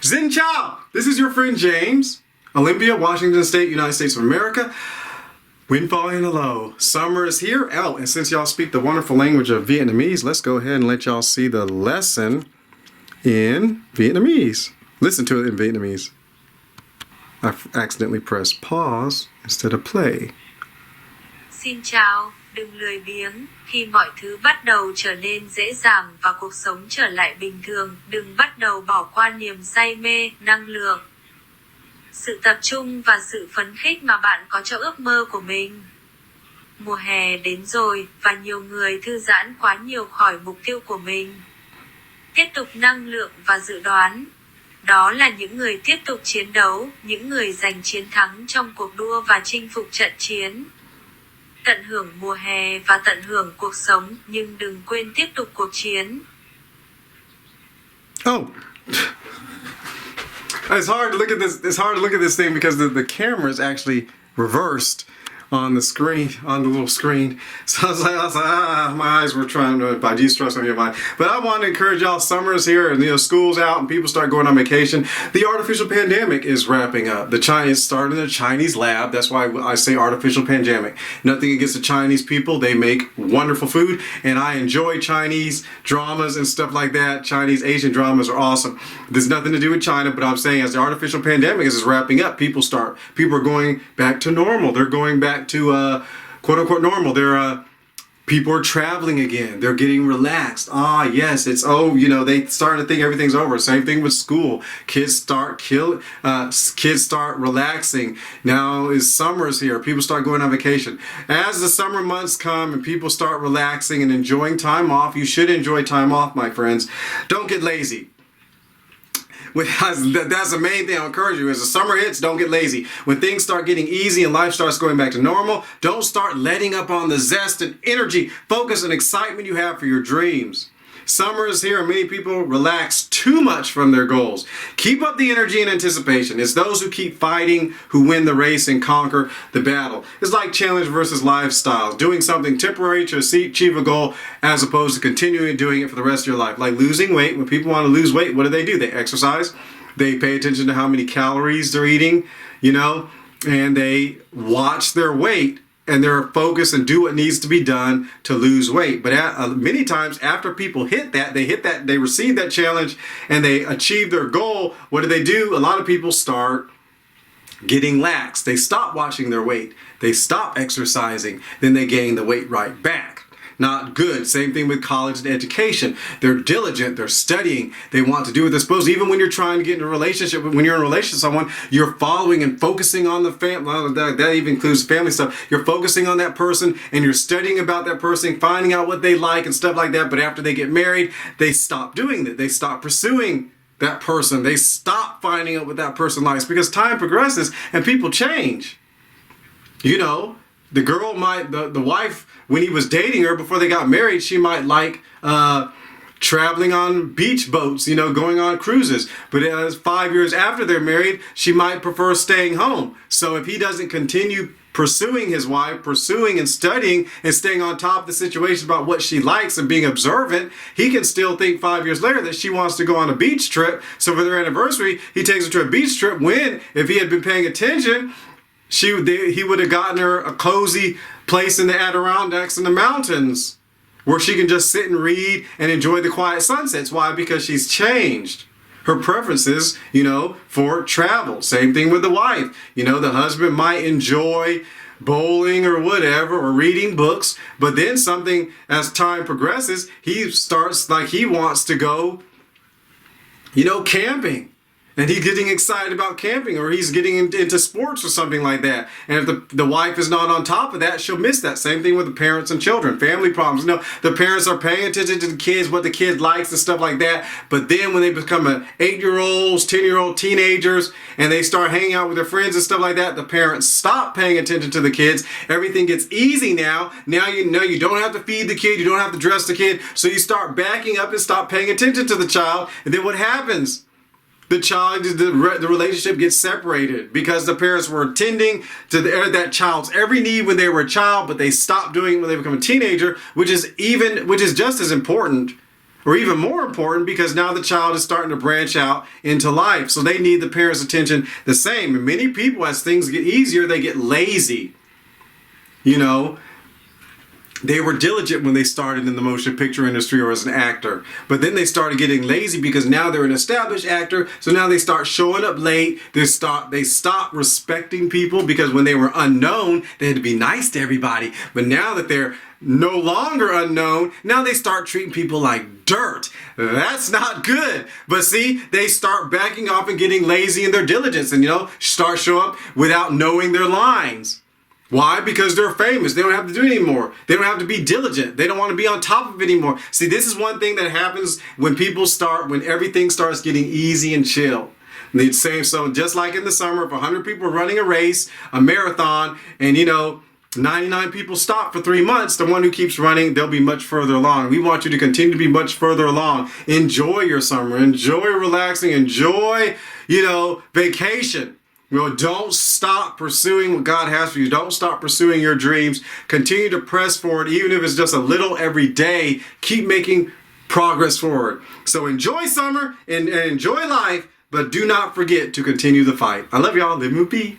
Xin chào! This is your friend James, Olympia, Washington State, United States of America. Wind falling low. Summer is here. Oh, and since y'all speak the wonderful language of Vietnamese, let's go ahead and let y'all see the lesson in Vietnamese. Listen to it in Vietnamese. I accidentally pressed pause instead of play. Xin chào, đừng lười biếng. Khi mọi thứ bắt đầu trở nên dễ dàng và cuộc sống trở lại bình thường, đừng bắt đầu bỏ qua niềm say mê, năng lượng, sự tập trung và sự phấn khích mà bạn có cho ước mơ của mình. Mùa hè đến rồi và nhiều người thư giãn quá nhiều khỏi mục tiêu của mình. Tiếp tục năng lượng và dự đoán. Đó là những người tiếp tục chiến đấu, những người giành chiến thắng trong cuộc đua và chinh phục trận chiến. Tận hưởng mùa hè và tận hưởng cuộc sống, nhưng đừng quên tiếp tục cuộc chiến. Oh. It's hard to look at this. It's hard to look at this thing because the camera is actually reversed on the screen, on the little screen. So I was like, my eyes were trying to buy de-stress on your mind. But I want to encourage y'all. Summer's here, and school's out, and people start going on vacation. The artificial pandemic is wrapping up. It's starting in a Chinese lab. That's why I say artificial pandemic. Nothing against the Chinese people. They make wonderful food, and I enjoy Chinese dramas and stuff like that. Chinese Asian dramas are awesome. There's nothing to do with China, but I'm saying as the artificial pandemic is wrapping up, people are going back to normal. They're going back to quote unquote normal. People are traveling again. They're getting relaxed. Yes, they starting to think everything's over. Same thing with school. Kids start relaxing. Now summer's here. People start going on vacation. As the summer months come and people start relaxing and enjoying time off, you should enjoy time off, my friends. Don't get lazy. That's the main thing I'll encourage you. As the summer hits, don't get lazy. When things start getting easy and life starts going back to normal, don't start letting up on the zest and energy, focus and excitement you have for your dreams. Summer is here and many people relax too much from their goals. Keep up the energy and anticipation. It's those who keep fighting who win the race and conquer the battle. It's like challenge versus lifestyle. Doing something temporary to achieve a goal as opposed to continuing doing it for the rest of your life. Like losing weight. When people want to lose weight, what do? They exercise. They pay attention to how many calories they're eating, and they watch their weight. And they're focused and do what needs to be done to lose weight. But many times after people they receive that challenge and they achieve their goal, what do? A lot of people start getting lax. They stop watching their weight. They stop exercising. Then they gain the weight right back. Not good. Same thing with college and education. They're diligent. They're studying. They want to do what they're supposed to. Even when you're trying to get in a relationship, when you're in a relationship with someone, you're following and focusing on the family. That even includes family stuff. You're focusing on that person and you're studying about that person, finding out what they like and stuff like that. But after they get married, they stop doing that. They stop pursuing that person. They stop finding out what that person likes because time progresses and people change. The girl the wife, when he was dating her before they got married, she might like traveling on beach boats, going on cruises. But 5 years after they're married, she might prefer staying home. So if he doesn't continue pursuing his wife, pursuing and studying and staying on top of the situation about what she likes and being observant, he can still think 5 years later that she wants to go on a beach trip. So for their anniversary, he takes her to a beach trip when, if he had been paying attention, he would have gotten her a cozy place in the Adirondacks in the mountains where she can just sit and read and enjoy the quiet sunsets. Why? Because she's changed her preferences, for travel. Same thing with the wife. The husband might enjoy bowling or whatever, or reading books, but then as time progresses, he starts he wants to go, camping. And he's getting excited about camping, or he's getting into sports or something like that. And if the wife is not on top of that, she'll miss that. Same thing with the parents and children, family problems. The parents are paying attention to the kids, what the kid likes and stuff like that. But then when they become 8-year-olds, 10-year-old teenagers, and they start hanging out with their friends and stuff like that, the parents stop paying attention to the kids. Everything gets easy now. Now you don't have to feed the kid, you don't have to dress the kid. So you start backing up and stop paying attention to the child. And then what happens? The relationship gets separated because the parents were attending to that child's every need when they were a child, but they stopped doing it when they become a teenager, which is just as important or even more important, because now the child is starting to branch out into life. So they need the parents' attention the same. And many people, as things get easier, they get lazy. You know, they were diligent when they started in the motion picture industry or as an actor. But then they started getting lazy because now they're an established actor. So now they start showing up late. They stop respecting people, because when they were unknown, they had to be nice to everybody. But now that they're no longer unknown, now they start treating people like dirt. That's not good. But see, they start backing off and getting lazy in their diligence, and start show up without knowing their lines. Why? Because they're famous. They don't have to do it anymore. They don't have to be diligent. They don't want to be on top of it anymore. See, this is one thing that happens when when everything starts getting easy and chill. The same, so just like in the summer, if 100 people are running a race, a marathon, and 99 people stop for 3 months, the one who keeps running, they'll be much further along. We want you to continue to be much further along. Enjoy your summer. Enjoy relaxing. Enjoy, vacation. Don't stop pursuing what God has for you. Don't stop pursuing your dreams. Continue to press forward, even if it's just a little every day. Keep making progress forward. So enjoy summer and enjoy life, but do not forget to continue the fight. I love y'all. Live and be.